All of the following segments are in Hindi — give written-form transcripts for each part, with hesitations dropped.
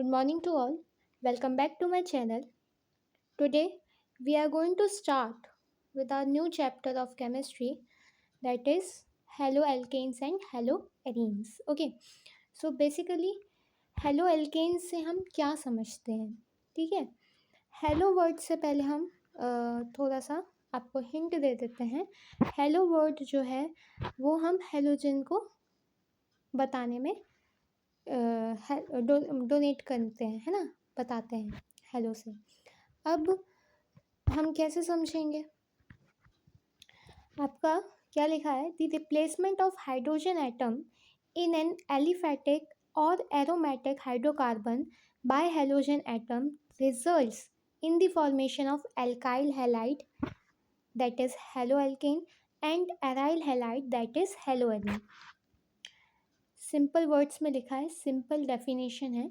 Good morning to all. Welcome back to my channel. Today we are going to start with our new chapter of chemistry, that is haloalkanes and haloarenes. Okay. So basically haloalkanes से हम क्या समझते हैं? ठीक है. हेलो वर्ड से पहले हम थोड़ा सा आपको हिंट दे देते हैं. हेलो वर्ड जो है वो हम हेलोजन को बताने में डोनेट करते हैं, है ना, बताते हैं हेलो से. अब हम कैसे समझेंगे? आपका क्या लिखा है? The replacement of hydrogen atom in an aliphatic और aromatic hydrocarbon by halogen atom results in the formation of alkyl halide, that is haloalkane, and aryl halide, that is haloarine. Simple words में लिखा है, सिंपल डेफिनेशन है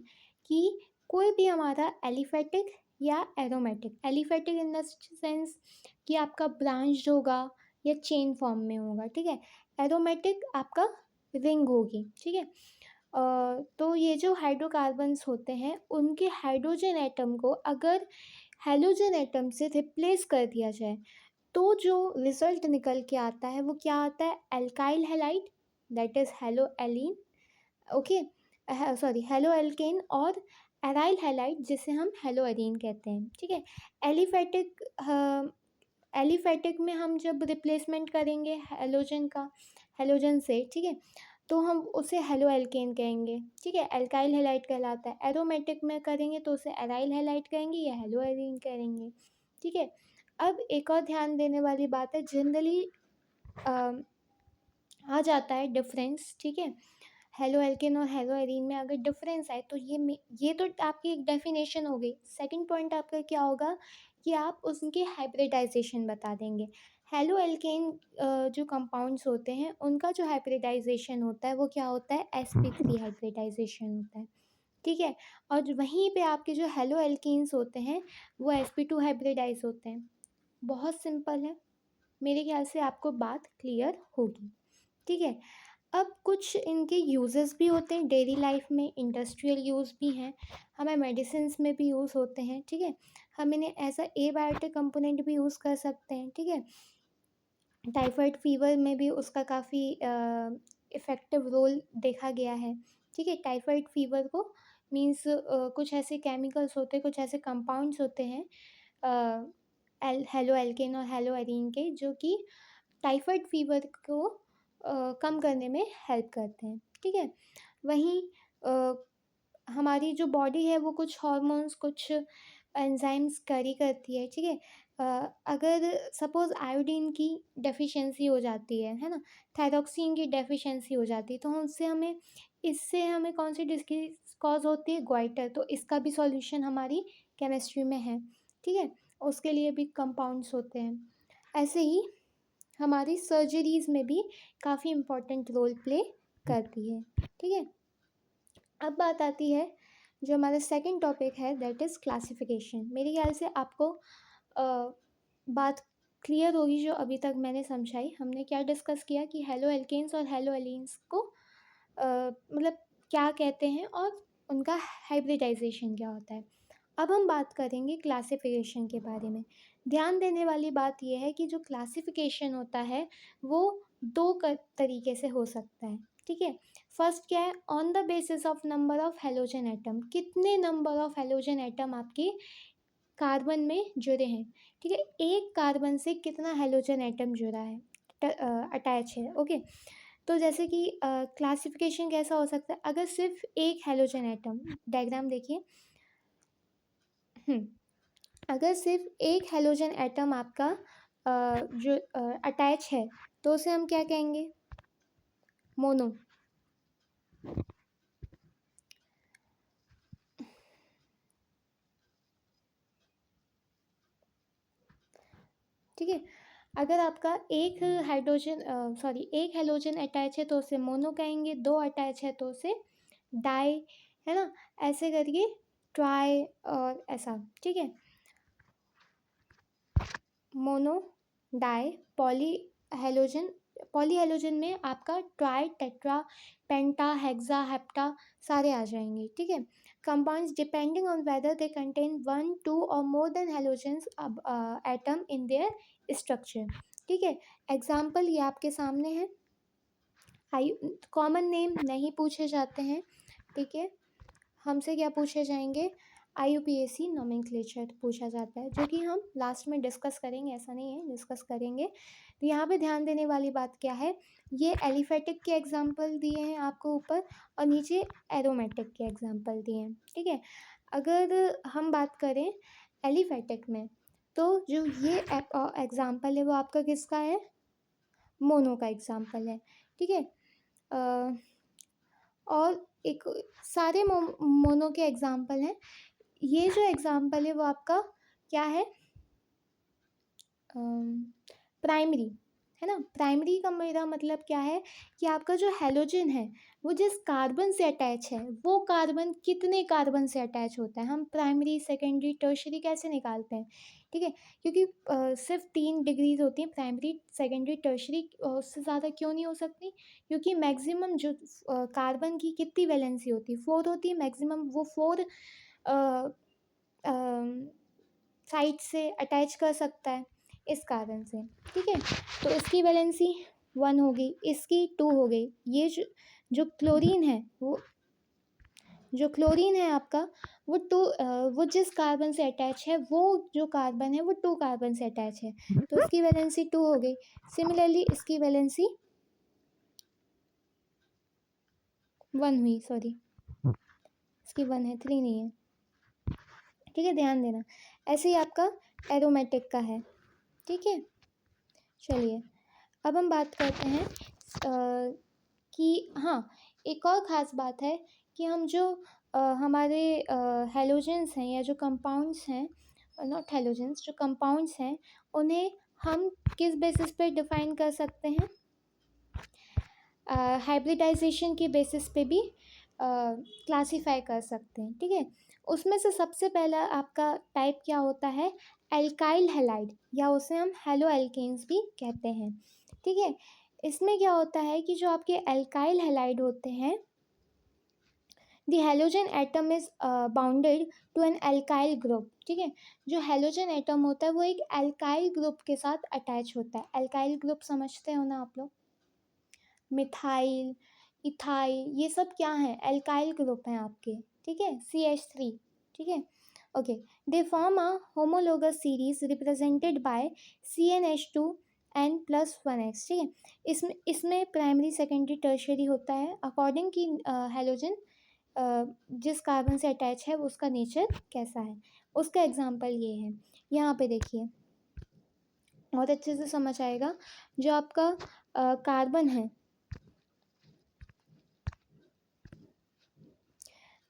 कि कोई भी हमारा एलिफेटिक या aromatic, aliphatic in the sense कि आपका ब्रांच होगा या चेन फॉर्म में होगा, ठीक है. एरोमेटिक आपका रिंग होगी, ठीक है. तो ये जो हाइड्रोकार्बन्स होते हैं उनके हाइड्रोजन एटम को अगर हेलोजन एटम से रिप्लेस कर दिया जाए तो जो रिजल्ट निकल के आता है वो क्या आता है? Alkyl halide, that is haloarene. Okay, sorry, haloalkane और एराइल हैलाइड जिसे हम हेलोएरीन कहते हैं, ठीक है. एलिफेटिक एलिफेटिक में हम जब रिप्लेसमेंट करेंगे हेलोजन का हेलोजन से, ठीक है, तो हम उसे हेलोएल्केन कहेंगे, ठीक है. एल्काइल हैलाइड कहलाता है. एरोमेटिक में करेंगे तो उसे एराइल हैलाइड कहेंगे या हेलोएरीन कहेंगे, ठीक है. अब एक और ध्यान देने वाली बात है, जनरली आ जाता है डिफरेंस, ठीक है. हेलोएल्केन और हेलोएरीन में अगर डिफरेंस आए तो ये तो आपकी एक डेफिनेशन हो गई. सेकंड पॉइंट आपका क्या होगा कि आप उसके हाइब्रिडाइजेशन बता देंगे. हेलोएल्केन जो कंपाउंड्स होते हैं उनका जो हाइब्रिडाइजेशन होता है वो क्या होता है? sp3 हाइब्रिडाइजेशन होता है, ठीक है. और वहीं पे आपके जो हेलोएल्कीन्स होते हैं वो sp2 हाइब्रिडाइज होते हैं. बहुत सिंपल है, मेरे ख्याल से आपको बात क्लियर होगी, ठीक है. अब कुछ इनके यूजेस भी होते हैं डेली लाइफ में, इंडस्ट्रियल यूज़ भी हैं, हमें मेडिसिन में भी यूज़ होते हैं, ठीक है. हम इन्हें एज अ एबायोटिक कंपोनेंट भी यूज़ कर सकते हैं, ठीक है. टाइफाइड फीवर में भी उसका काफ़ी इफ़ेक्टिव रोल देखा गया है, ठीक है. टाइफाइड फीवर को मीन्स कुछ ऐसे केमिकल्स होते हैं, कुछ ऐसे कंपाउंड्स होते हैं हेलोएल्केन और हेलोएरीन के, जो कि टाइफाइड फीवर को कम करने में हेल्प करते हैं, ठीक है. वहीं हमारी जो बॉडी है वो कुछ हार्मोन्स, कुछ एंजाइम्स कैरी करती है, ठीक है. अगर सपोज़ आयोडीन की डेफिशिएंसी हो जाती है ना, थायरॉक्सिन की डेफिशिएंसी हो जाती है, तो इससे हमें कौन सी डिसीज़ कॉज होती है? गॉइटर. तो इसका भी सॉल्यूशन हमारी केमिस्ट्री में है, ठीक है. उसके लिए भी कंपाउंड्स होते हैं. ऐसे ही हमारी सर्जरीज़ में भी काफ़ी इम्पोर्टेंट रोल प्ले करती है, ठीक है. अब बात आती है जो हमारा सेकंड टॉपिक है, दैट इज़ क्लासिफिकेशन. मेरे ख्याल से आपको बात क्लियर होगी जो अभी तक मैंने समझाई. हमने क्या डिस्कस किया कि हेलोएल्केन्स और हेलोएलीन्स को मतलब क्या कहते हैं और उनका हाइब्रिडाइजेशन क्या होता है. अब हम बात करेंगे क्लासिफिकेशन के बारे में. ध्यान देने वाली बात यह है कि जो क्लासिफिकेशन होता है वो दो तरीके से हो सकता है, ठीक है. फर्स्ट क्या है? On the basis of number of halogen atom. कितने नंबर ऑफ हेलोजन एटम आपके कार्बन में जुड़े हैं, ठीक है. एक कार्बन से कितना हेलोजन एटम जुड़ा है, अटैच है, ओके. तो जैसे कि क्लासिफिकेशन कैसा हो सकता है? अगर सिर्फ एक हेलोजन एटम, डायग्राम देखिए. अगर सिर्फ एक हेलोजन एटम आपका जो अटैच है तो उसे हम क्या कहेंगे? मोनो. ठीक है. अगर आपका एक एक हेलोजन अटैच है तो उसे मोनो कहेंगे. दो अटैच है तो उसे डाई, है ना, ऐसे करके ट्राई और ऐसा, ठीक है. Mono, di, poly halogen, poly halogen में आपका tri, tetra, penta, hexa, hepta सारे आ जाएंगे, ठीक है। Compounds depending on whether they contain 1, 2 और more than halogens atom in their structure, ठीक है। एग्जाम्पल ये आपके सामने है। कॉमन नेम नहीं पूछे जाते हैं, ठीक है। हमसे क्या पूछे जाएंगे, IUPAC नोमेनक्लेचर पूछा जाता है, जो कि हम लास्ट में डिस्कस करेंगे, ऐसा नहीं है, डिस्कस करेंगे। तो यहाँ पे ध्यान देने वाली बात क्या है, ये एलिफेटिक के एग्जाम्पल दिए हैं आपको ऊपर, और नीचे एरोमेटिक के एग्जाम्पल दिए हैं, ठीक है। अगर हम बात करें एलिफेटिक में, तो जो ये एग्जाम्पल है वो आपका किसका है, मोनो का एग्जाम्पल है, ठीक है। और एक सारे मोनो के एग्जाम्पल हैं। ये जो एग्जाम्पल है वो आपका क्या है, प्राइमरी है ना। प्राइमरी का मेरा मतलब क्या है कि आपका जो हेलोजन है वो जिस कार्बन से अटैच है वो कार्बन कितने कार्बन से अटैच होता है, हम प्राइमरी, सेकेंडरी, टर्शरी कैसे निकालते हैं, ठीक है। क्योंकि सिर्फ 3 डिग्रीज होती हैं, प्राइमरी, सेकेंडरी, टर्शरी, उससे ज़्यादा क्यों नहीं हो सकती, क्योंकि मैक्सिमम जो कार्बन की कितनी वैलेंसी होती है, 4 होती है मैक्सिमम, वो 4 साइड से अटैच कर सकता है, इस कारण से, ठीक है। तो इसकी वैलेंसी 1 हो गई, इसकी 2 हो गई। ये जो क्लोरीन है आपका, वो जिस कार्बन से अटैच है, वो जो कार्बन है वो 2 कार्बन से अटैच है, तो इसकी वैलेंसी 2 हो गई। सिमिलरली इसकी वैलेंसी 1 हुई, सॉरी इसकी 1 है, 3 नहीं है, ठीक है, ध्यान देना। ऐसे ही आपका एरोमेटिक का है, ठीक है। चलिए अब हम बात करते हैं कि हाँ, एक और ख़ास बात है कि हम जो हमारे हेलोजेंस हैं या जो कंपाउंड्स हैं, नॉट हेलोजेंस, जो कंपाउंड्स हैं उन्हें हम किस बेसिस पे डिफ़ाइन कर सकते हैं, हाइब्रिडाइजेशन के बेसिस पे भी क्लासीफाई कर सकते हैं, ठीक है। उसमें से सबसे पहला आपका टाइप क्या होता है, एल्काइल हैलाइड, या उसे हम हेलो एल्केन्स भी कहते हैं, ठीक है। इसमें क्या होता है कि जो आपके एल्काइल हैलाइड होते हैं, the halogen atom is bounded to an alkyl group, ठीक है। जो हेलोजन एटम होता है वो एक एल्काइल ग्रुप के साथ अटैच होता है। एल्काइल ग्रुप समझते हो ना आप लोग, मिथाइल, इथाइल, ये सब क्या हैं, एल्काइल ग्रुप हैं आपके, ठीक है, CH3, ठीक है। Okay, they form a homologous series represented by CnH2n+1x, ठीक है। इसमें प्राइमरी, सेकेंडरी, टर्शरी होता है अकॉर्डिंग की हेलोजन जिस कार्बन से अटैच है उसका नेचर कैसा है, उसका एग्जाम्पल ये है। यहाँ पे देखिए बहुत अच्छे से समझ आएगा। जो आपका कार्बन है,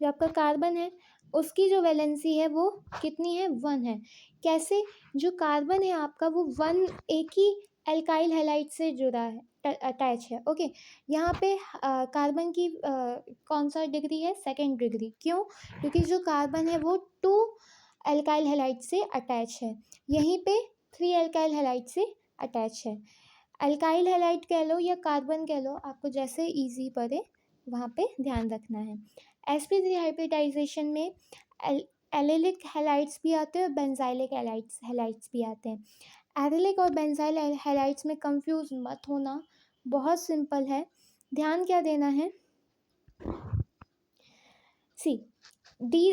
जो आपका कार्बन है उसकी जो वैलेंसी है वो कितनी है, 1 है। कैसे, जो कार्बन है आपका वो 1 एक ही एल्काइल हैलाइड से जुड़ा है, अटैच है, ओके। यहाँ पे कार्बन की कौन सा डिग्री है, सेकेंड डिग्री, क्यों, क्योंकि जो कार्बन है वो 2 एल्काइल हैलाइड से अटैच है, यहीं पे 3 एल्काइल हैलाइड से अटैच है। एल्काइल हैलाइड कह लो या कार्बन कह लो, आपको जैसे इजी पड़े वहाँ पे ध्यान रखना है। sp3 हाइब्रिडाइजेशन में एलिलिक हैलाइड्स भी आते हैं और बेंजाइलिक हैलाइड्स भी आते हैं। एलिलिक और बेंजाइल हैलाइड्स में कंफ्यूज मत होना, बहुत सिंपल है, ध्यान क्या देना है, सी डी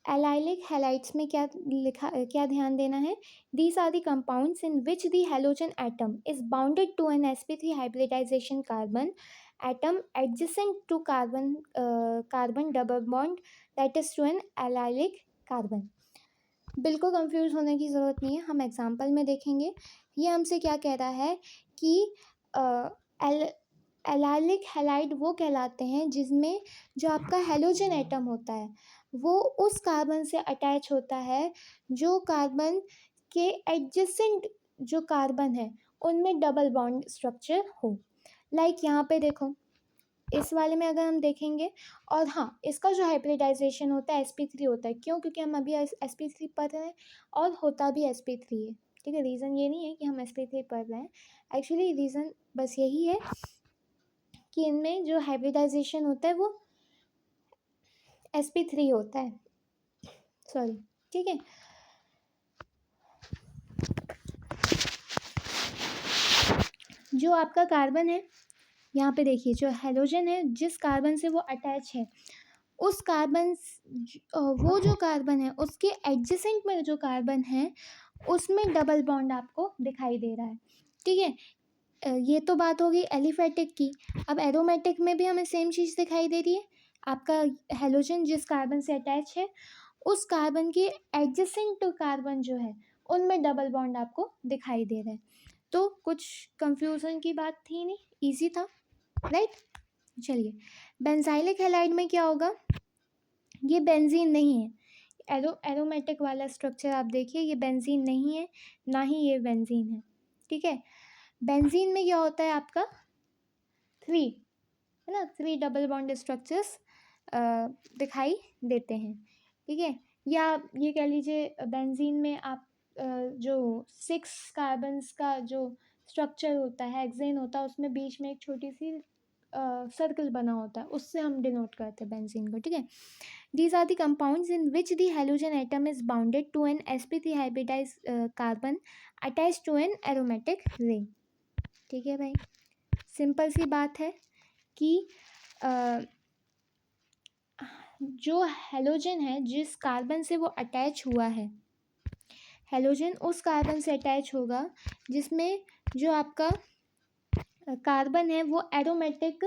एलाइलिक हैलाइड्स में क्या ध्यान देना है, these are the compounds in which the halogen atom is bounded to an sp3 hybridization carbon atom adjacent to carbon double bond that is to an allylic carbon। बिल्कुल कंफ्यूज होने की ज़रूरत नहीं है, हम एग्जांपल में देखेंगे। ये हमसे क्या कह रहा है कि एलाइलिक हैलाइड वो कहलाते हैं जिसमें जो आपका हेलोजन एटम होता है वो उस कार्बन से अटैच होता है जो कार्बन के एडजेसेंट जो कार्बन है उनमें डबल बॉन्ड स्ट्रक्चर हो। लाइक यहाँ पे देखो, इस वाले में अगर हम देखेंगे, और हाँ इसका जो हाइब्रिडाइजेशन होता है sp3 होता है, क्यों, क्योंकि हम अभी sp3 पढ़ रहे हैं और होता भी sp3 है, ठीक है। रीज़न ये नहीं है कि हम sp3 पढ़ रहे हैं, एक्चुअली रीज़न बस यही है कि इनमें जो हाइब्रिडाइजेशन होता है वो sp3 होता है, सॉरी, ठीक है। जो आपका कार्बन है, यहाँ पे देखिए, जो हेलोजन है जिस कार्बन से वो अटैच है, उस कार्बन वो जो कार्बन है उसके एडजेसेंट में जो कार्बन है उसमें डबल बॉन्ड आपको दिखाई दे रहा है, ठीक है। ये तो बात होगी एलिफेटिक की। अब एरोमेटिक में भी हमें सेम चीज़ दिखाई दे रही है। आपका हेलोजन जिस कार्बन से अटैच है उस कार्बन के एडजेसेंट कार्बन जो है उनमें डबल बॉन्ड आपको दिखाई दे रहा है। तो कुछ कंफ्यूजन की बात थी नहीं, इजी था, राइट। चलिए, बेंजाइलिक हैलाइड में क्या होगा, ये बेंजीन नहीं है। एरोमेटिक वाला स्ट्रक्चर आप देखिए, ये बेंजीन नहीं है, ना ही ये बेंजीन है, ठीक है। बेंजीन में क्या होता है आपका 3, है ना, 3 डबल बॉन्ड स्ट्रक्चर्स दिखाई देते हैं, ठीक है। या ये कह लीजिए बेंजीन में आप जो 6 कार्बन्स का जो स्ट्रक्चर होता है, हेक्सेन होता है, उसमें बीच में एक छोटी सी सर्कल बना होता है, उससे हम डिनोट करते हैं बेंजीन को, ठीक है। These are the compounds in which the halogen atom is bounded to an sp3 hybridized carbon attached to an aromatic ring, ठीक है भाई। सिंपल सी बात है कि जो हेलोजन है जिस कार्बन से वो अटैच हुआ है, हेलोजन उस कार्बन से अटैच होगा जिसमें जो आपका कार्बन है वो एरोमेटिक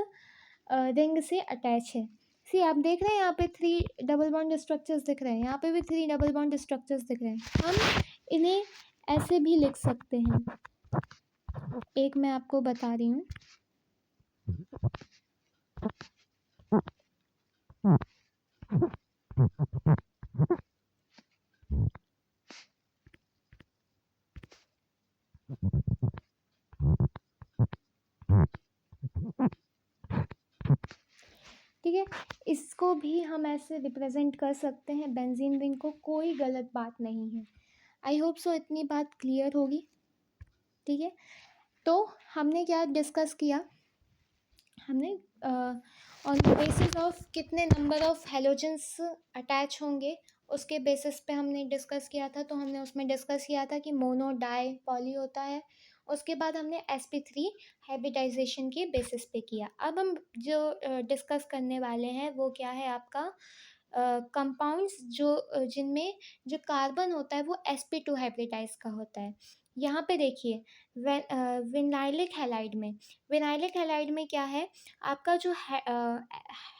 रिंग से अटैच है। सी आप देख रहे हैं यहाँ पे 3 डबल बॉन्ड स्ट्रक्चर्स दिख रहे हैं, यहाँ पे भी 3 डबल बॉन्ड स्ट्रक्चर्स दिख रहे हैं। हम इन्हें ऐसे भी लिख सकते हैं, एक मैं आपको बता रही हूँ। ठीक है, इसको भी हम ऐसे रिप्रेजेंट कर सकते हैं बेंजीन रिंग को, कोई गलत बात नहीं है। आई होप सो इतनी बात क्लियर होगी, ठीक है। तो हमने क्या डिस्कस किया, हमने ऑन द बेसिस ऑफ कितने नंबर ऑफ हेलोजेंस अटैच होंगे उसके बेसिस पे हमने डिस्कस किया था। तो हमने उसमें डिस्कस किया था कि मोनो, डाई, पॉली होता है। उसके बाद हमने sp3 हाइब्रिडाइजेशन के बेसिस पे किया। अब हम जो डिस्कस करने वाले हैं वो क्या है, आपका कंपाउंड्स जो जिनमें जो कार्बन होता है वो sp2 हाइब्रिडाइज का होता है। यहाँ पे देखिए, विनाइलिक हैलाइड में क्या है, आपका जो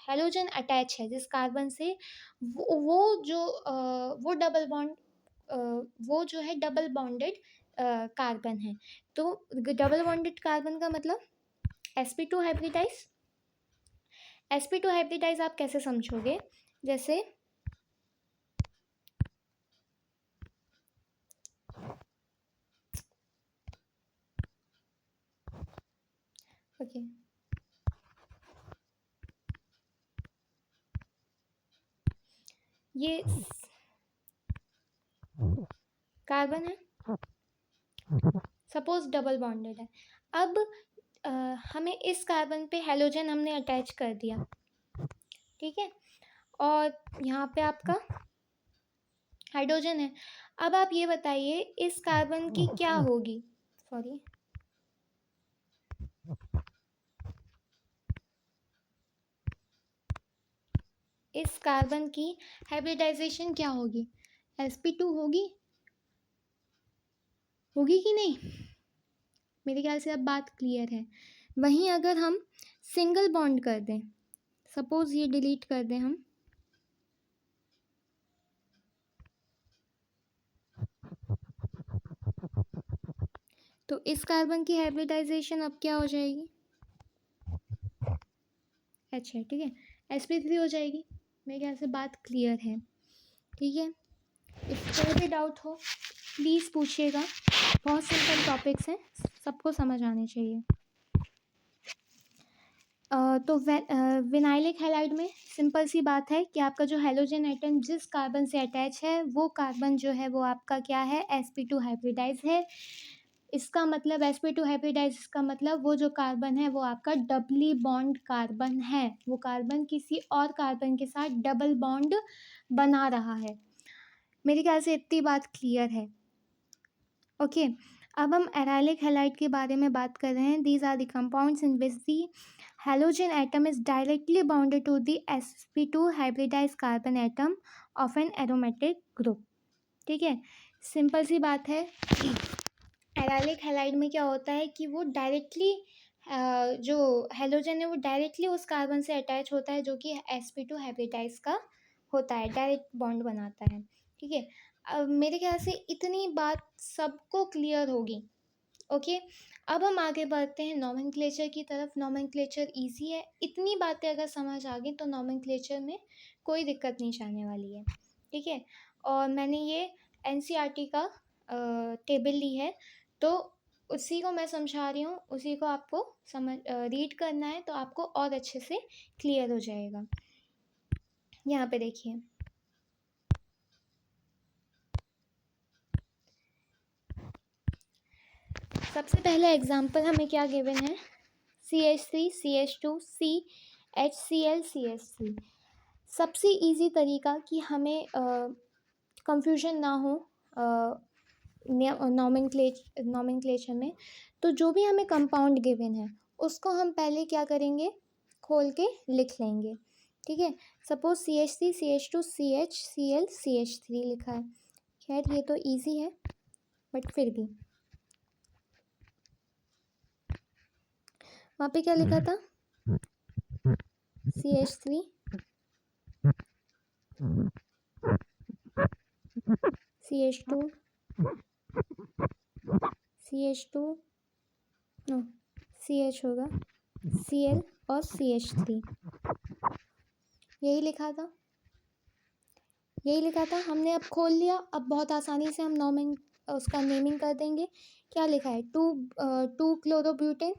हेलोजन अटैच है जिस कार्बन से, वो डबल बॉन्ड, वो जो है डबल बॉन्डेड कार्बन है। तो डबल बॉन्डेड कार्बन का मतलब sp2 हाइब्रिडाइज। sp2 हाइब्रिडाइज आप कैसे समझोगे, जैसे ओके, ये कार्बन है, सपोज डबल बॉन्डेड है। अब हमें इस कार्बन पे हेलोजन हमने अटैच कर दिया, ठीक है, और यहाँ पे आपका हाइड्रोजन है। अब आप ये बताइए इस कार्बन की क्या होगी, सॉरी, इस कार्बन की हाइब्रिडाइजेशन क्या होगी, sp2 होगी कि नहीं। मेरे ख्याल से अब बात क्लियर है। वहीं अगर हम सिंगल बॉन्ड कर दें, सपोज ये डिलीट कर दें हम, तो इस कार्बन की हाइब्रिडाइजेशन अब क्या हो जाएगी, H है, ठीक है, sp3 हो जाएगी। मेरे ख्याल से बात क्लियर है, ठीक है। इफ कोई भी डाउट हो प्लीज़ पूछिएगा, बहुत सिंपल टॉपिक्स हैं, सबको समझ आने चाहिए। तो विनाइलिक हैलाइड में सिंपल सी बात है कि आपका जो हेलोजन एटम जिस कार्बन से अटैच है वो कार्बन जो है वो आपका क्या है, sp2 हाइब्रिडाइज है। इसका मतलब sp2 हाइब्रिडाइज, इसका मतलब वो जो कार्बन है वो आपका डबली बॉन्ड कार्बन है, वो कार्बन किसी और कार्बन के साथ डबल बॉन्ड बना रहा है। मेरे ख्याल से इतनी बात क्लियर है। ओके, अब हम एराइलिक हैलाइड के बारे में बात कर रहे हैं। These are the compounds in which the halogen atom is directly bounded to the sp2 hybridize carbon atom of an aromatic group. ठीक है, सिंपल सी बात है कि एराइलिक हैलाइड में क्या होता है कि वो डायरेक्टली जो हैलोजन है वो डायरेक्टली उस कार्बन से अटैच होता है जो कि sp2 हाइब्रिडाइज का होता है, डायरेक्ट बॉन्ड बनाता है। ठीक है, अब मेरे ख्याल से इतनी बात सबको क्लियर होगी। ओके, अब हम आगे बढ़ते हैं नॉमेनक्लेचर की तरफ। नॉमेनक्लेचर इजी है, इतनी बातें अगर समझ आ गई तो नॉमेनक्लेचर में कोई दिक्कत नहीं आने वाली है। ठीक है, और मैंने ये एनसीईआरटी का टेबल ली है, तो उसी को मैं समझा रही हूँ, उसी को आपको रीड करना है तो आपको और अच्छे से क्लियर हो जाएगा। यहाँ पे देखिए, सबसे पहला एग्जाम्पल हमें क्या गिवन है, CH3 CH2 CHCl CH3। सबसे इजी तरीका कि हमें कंफ्यूजन ना हो नॉमेनक्लेचर में, तो जो भी हमें कंपाउंड गिवन है उसको हम पहले क्या करेंगे, खोल के लिख लेंगे। ठीक है, suppose CH3 CH2 CHCl CH3 लिखा है। खैर ये तो इजी है, बट फिर भी वहाँ पे क्या लिखा था, CH3 CH2 CH2 no CH होगा, Cl और CH3, यही लिखा था, यही लिखा था। हमने अब खोल लिया, अब बहुत आसानी से हम उसका नेमिंग कर देंगे। क्या लिखा है, 2 क्लोरोब्यूटेन,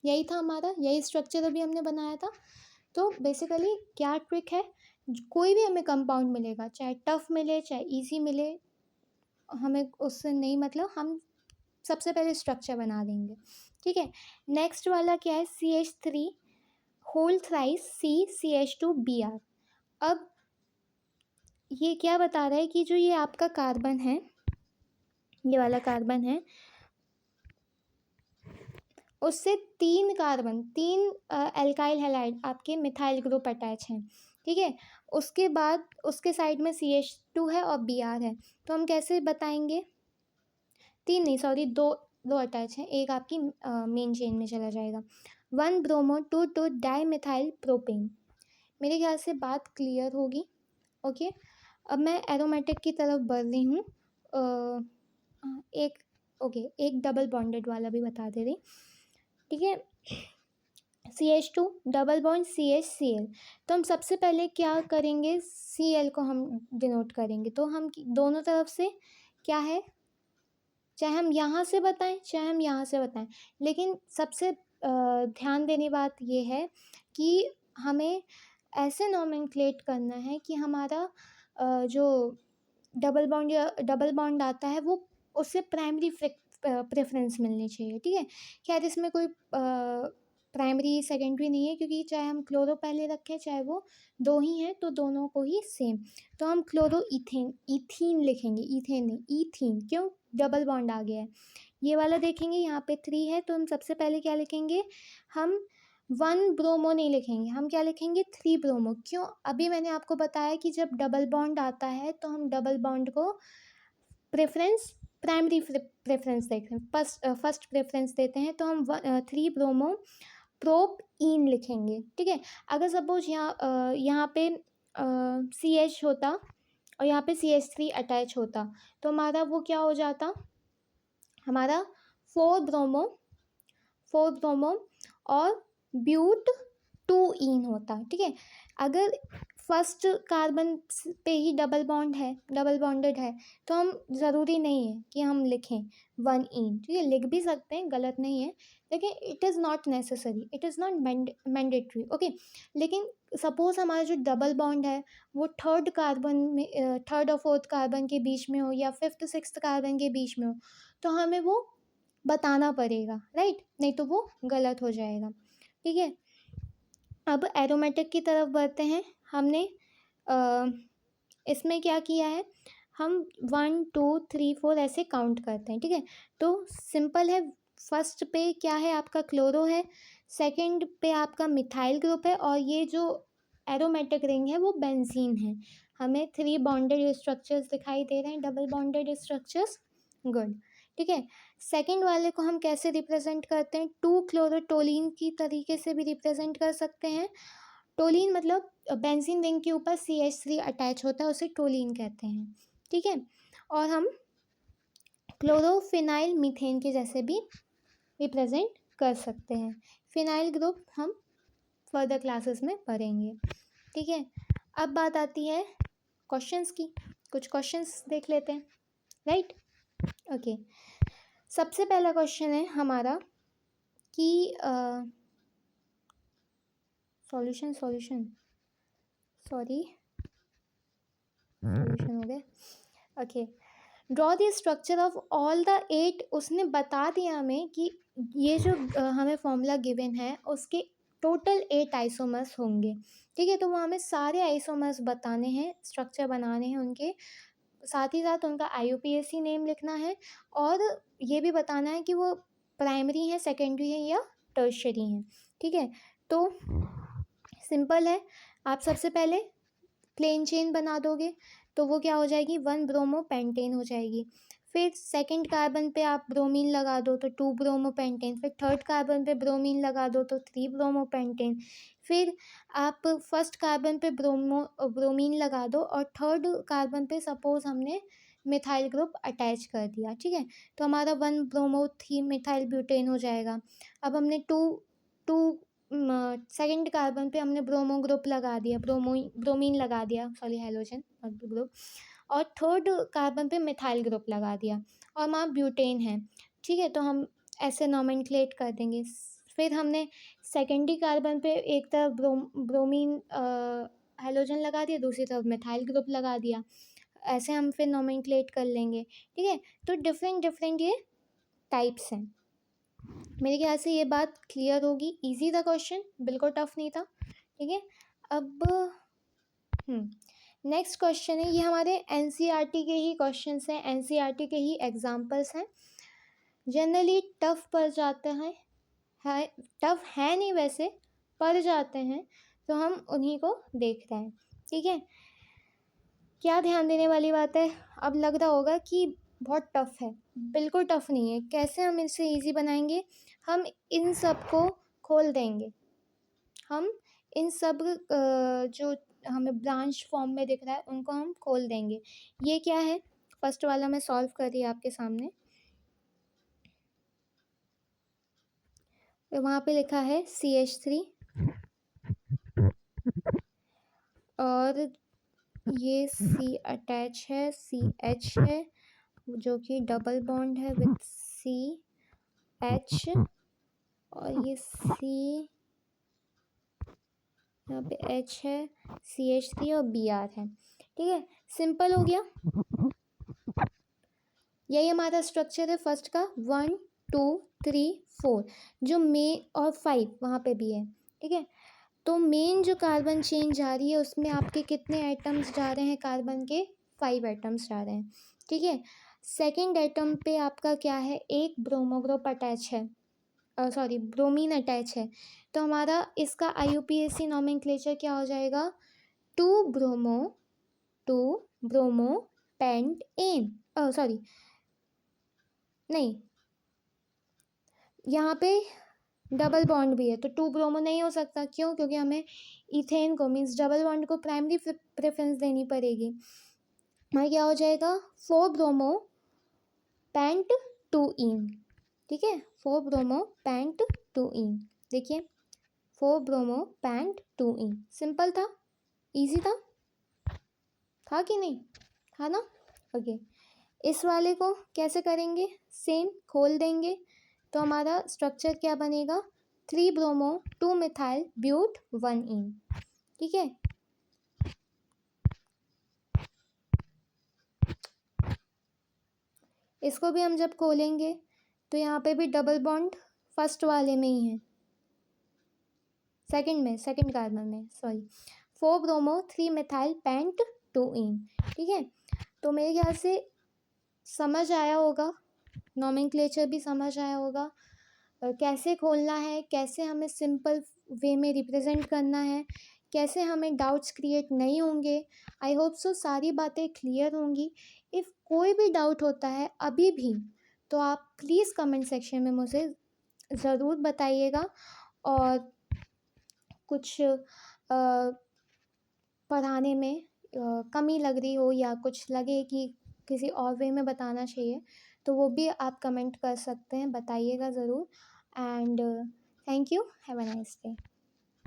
यही था हमारा, यही स्ट्रक्चर अभी हमने बनाया था। तो बेसिकली क्या ट्रिक है, कोई भी हमें कंपाउंड मिलेगा, चाहे टफ मिले चाहे इजी मिले, हमें उससे नहीं मतलब, हम सबसे पहले स्ट्रक्चर बना देंगे। ठीक है, नेक्स्ट वाला क्या है, CH3 होल थ्राइस CH2Br। अब ये क्या बता रहा है कि जो ये आपका कार्बन है, ये वाला कार्बन है, उससे 3 कार्बन, 3 एल्काइल हैलाइड आपके मिथाइल ग्रुप अटैच हैं। ठीक है, उसके बाद उसके साइड में CH2 है और Br है। तो हम कैसे बताएंगे, 3 नहीं सॉरी, दो अटैच हैं, एक आपकी मेन चेन में चला जाएगा। 1 ब्रोमो 2 डाई मिथाइल प्रोपेन। मेरे ख्याल से बात क्लियर होगी। ओके, अब मैं एरोमेटिक की तरफ बढ़ रही हूँ। एक डबल बॉन्डेड वाला भी बता दे रही। ठीक है, CH2 डबल बॉन्ड CHCl। तो हम सबसे पहले क्या करेंगे, Cl को हम डिनोट करेंगे। तो हम दोनों तरफ से क्या है, चाहे हम यहाँ से बताएं चाहे हम यहाँ से बताएं, लेकिन सबसे ध्यान देने बात ये है कि हमें ऐसे नॉमेनक्लेट करना है कि हमारा जो डबल बॉन्ड आता है वो उससे प्राइमरी प्रेफरेंस मिलनी चाहिए। ठीक है, खैर इसमें कोई प्राइमरी सेकेंडरी नहीं है, क्योंकि चाहे हम क्लोरो पहले रखें चाहे वो दो ही हैं तो दोनों को ही सेम। तो हम क्लोरो इथीन लिखेंगे, इथेन नहीं ईथीन, क्यों, डबल बॉन्ड आ गया है। ये वाला देखेंगे यहाँ पे 3 है, तो हम सबसे पहले क्या लिखेंगे, हम 1 ब्रोमो नहीं लिखेंगे, हम क्या लिखेंगे 3 ब्रोमो। क्यों, अभी मैंने आपको बताया कि जब डबल बॉन्ड आता है तो हम डबल बॉन्ड को प्राइमरी प्रेफरेंस देते हैं, फर्स्ट प्रेफरेंस देते हैं। तो हम 3 ब्रोमो प्रोप इन लिखेंगे। ठीक है, अगर सपोज यहाँ पे CH होता और यहाँ पे CH3 अटैच होता तो हमारा वो क्या हो जाता, हमारा 4 ब्रोमो और ब्यूट 2 इन होता। ठीक है, अगर फर्स्ट कार्बन पे ही डबल बॉन्डेड है तो हम ज़रूरी नहीं है कि हम लिखें 1 इन। ठीक है, लिख भी सकते हैं, गलत नहीं है, लेकिन it is not necessary, it is not mandatory. Okay, लेकिन सपोज़ हमारा जो डबल बॉन्ड है वो थर्ड और फोर्थ कार्बन के बीच में हो या 5th 6th कार्बन के बीच में हो, तो हमें वो बताना पड़ेगा, राइट, नहीं तो वो गलत हो जाएगा। ठीक है, अब एरोमेटिक की तरफ बढ़ते हैं। हमने इसमें क्या किया है, हम 1 2 3 4 ऐसे काउंट करते हैं। ठीक है, तो सिंपल है, फर्स्ट पे क्या है आपका क्लोरो है, सेकंड पे आपका मिथाइल ग्रुप है, और ये जो एरोमेटिक रिंग है वो बेंजीन है। हमें 3 बॉन्डेड स्ट्रक्चर्स दिखाई दे रहे हैं, डबल बॉन्डेड स्ट्रक्चर्स, गुड। ठीक है, सेकंड वाले को हम कैसे रिप्रेजेंट करते हैं, 2 क्लोरोटोलिन की तरीके से भी रिप्रेजेंट कर सकते हैं। टोलिन मतलब बेंजीन रिंग के ऊपर CH3 अटैच होता है, उसे टोलिन कहते हैं। ठीक है, और हम क्लोरोफिनाइल मीथेन के जैसे भी रिप्रेजेंट कर सकते हैं। फिनाइल ग्रुप हम फर्दर क्लासेस में पढ़ेंगे। ठीक है, अब बात आती है क्वेश्चंस की, कुछ क्वेश्चंस देख लेते हैं, राइट। ओके, सबसे पहला क्वेश्चन है हमारा कि सॉल्यूशन सॉल्यूशन हो गया। Okay, draw the structure of all the 8। उसने बता दिया हमें कि ये जो हमें फॉर्मूला गिवन है उसके टोटल 8 आइसोमर्स होंगे। ठीक है, तो वो हमें सारे आइसोमर्स बताने हैं, स्ट्रक्चर बनाने हैं उनके, साथ ही साथ उनका IUPAC नेम लिखना है, और ये भी बताना है कि वो प्राइमरी है, सेकेंडरी है या टर्शरी हैं। ठीक है, तो सिंपल है, आप सबसे पहले प्लेन चेन बना दोगे तो वो क्या हो जाएगी, 1 ब्रोमो पेंटेन हो जाएगी। फिर सेकंड कार्बन पे आप ब्रोमीन लगा दो तो 2 ब्रोमो पेंटेन, फिर थर्ड कार्बन पे ब्रोमीन लगा दो तो 3 ब्रोमो पेंटेन, फिर आप फर्स्ट कार्बन पे ब्रोमीन लगा दो और थर्ड कार्बन पे सपोज हमने मिथाइल ग्रुप अटैच कर दिया। ठीक है, तो हमारा 1 ब्रोमो 3 मिथाइल ब्यूटेन हो जाएगा। अब हमने टू टू सेकंड कार्बन पे हमने ब्रोमो ग्रुप लगा दिया, ब्रोमीन लगा दिया, सॉरी हेलोजन ग्रुप, और थर्ड कार्बन पे मिथाइल ग्रुप लगा दिया, और वहाँ ब्यूटेन है। ठीक है, तो हम ऐसे नॉमेनक्लेट कर देंगे। फिर हमने सेकेंडरी कार्बन पे एक तरफ ब्रोमीन हेलोजन लगा दिया, दूसरी तरफ मिथाइल ग्रुप लगा दिया, ऐसे हम फिर नॉमेनक्लेट कर लेंगे। ठीक है, तो डिफरेंट डिफरेंट ये टाइप्स हैं। मेरे ख्याल से ये बात क्लियर होगी। इजी था क्वेश्चन, बिल्कुल टफ नहीं था। ठीक है, अब नेक्स्ट क्वेश्चन है, ये हमारे NCERT के ही क्वेश्चंस हैं, NCERT के ही एग्जांपल्स हैं, जनरली टफ पड़ जाते हैं, टफ है नहीं वैसे, पड़ जाते हैं, तो हम उन्हीं को देख रहे हैं। ठीक है, क्या ध्यान देने वाली बात है, अब लग रहा होगा कि बहुत टफ है, बिल्कुल टफ नहीं है। कैसे हम इसे इजी बनाएंगे, हम इन सब को खोल देंगे, हम इन सब जो हमें ब्रांच फॉर्म में दिख रहा है उनको हम खोल देंगे। ये क्या है, फर्स्ट वाला मैं सॉल्व कर रही आपके सामने, तो वहाँ पे लिखा है CH3, और ये C अटैच है, CH है जो कि डबल बॉन्ड है विथ CH, और ये C यहाँ पे H है, CH3 और Br है। ठीक है, सिंपल हो गया। यही हमारा स्ट्रक्चर है फर्स्ट का, 1 2 3 4, जो मेन, और 5 वहाँ पे भी है। ठीक है, तो मेन जो कार्बन चेन जा रही है उसमें आपके कितने एटम्स जा रहे हैं, कार्बन के 5 एटम्स जा रहे हैं। ठीक है, सेकेंड एटम पे आपका क्या है, एक ब्रोमो ग्रुप अटैच है, सॉरी ब्रोमीन अटैच है, तो हमारा इसका IUPAC नॉमेनक्लेचर क्या हो जाएगा, 2 ब्रोमो पेंट एन, सॉरी नहीं, यहाँ पे डबल बॉन्ड भी है तो 2 ब्रोमो नहीं हो सकता, क्यों, क्योंकि हमें इथेन को मीन्स डबल बॉन्ड को प्राइमरी प्रेफरेंस देनी पड़ेगी। हमारा क्या हो जाएगा, 4 ब्रोमो पेंट 2 इन। ठीक है, 4 ब्रोमो पेंट 2 इन, देखिए 4 ब्रोमो पेंट 2 इन, सिंपल था, इजी था कि नहीं, था ना। ओके, इस वाले को कैसे करेंगे, सेम खोल देंगे, तो हमारा स्ट्रक्चर क्या बनेगा, 3 ब्रोमो 2 मिथाइल ब्यूट 1 इन। ठीक है, इसको भी हम जब खोलेंगे तो यहाँ पे भी डबल बॉन्ड फर्स्ट वाले में ही है, सेकंड कार्बन में, सॉरी। 4 ब्रोमो 3 मिथाइल पेंट 2 इन। ठीक है, तो मेरे ख्याल से समझ आया होगा, नॉमेनक्लेचर भी समझ आया होगा, कैसे खोलना है, कैसे हमें सिंपल वे में रिप्रेजेंट करना है, कैसे हमें डाउट्स क्रिएट नहीं होंगे। आई होप सो सारी बातें क्लियर होंगी। इफ़ कोई भी डाउट होता है अभी भी, तो आप प्लीज़ कमेंट सेक्शन में मुझे ज़रूर बताइएगा। और कुछ पढ़ाने में कमी लग रही हो या कुछ लगे कि किसी और वे में बताना चाहिए, तो वो भी आप कमेंट कर सकते हैं, बताइएगा ज़रूर। And thank you, have a nice day.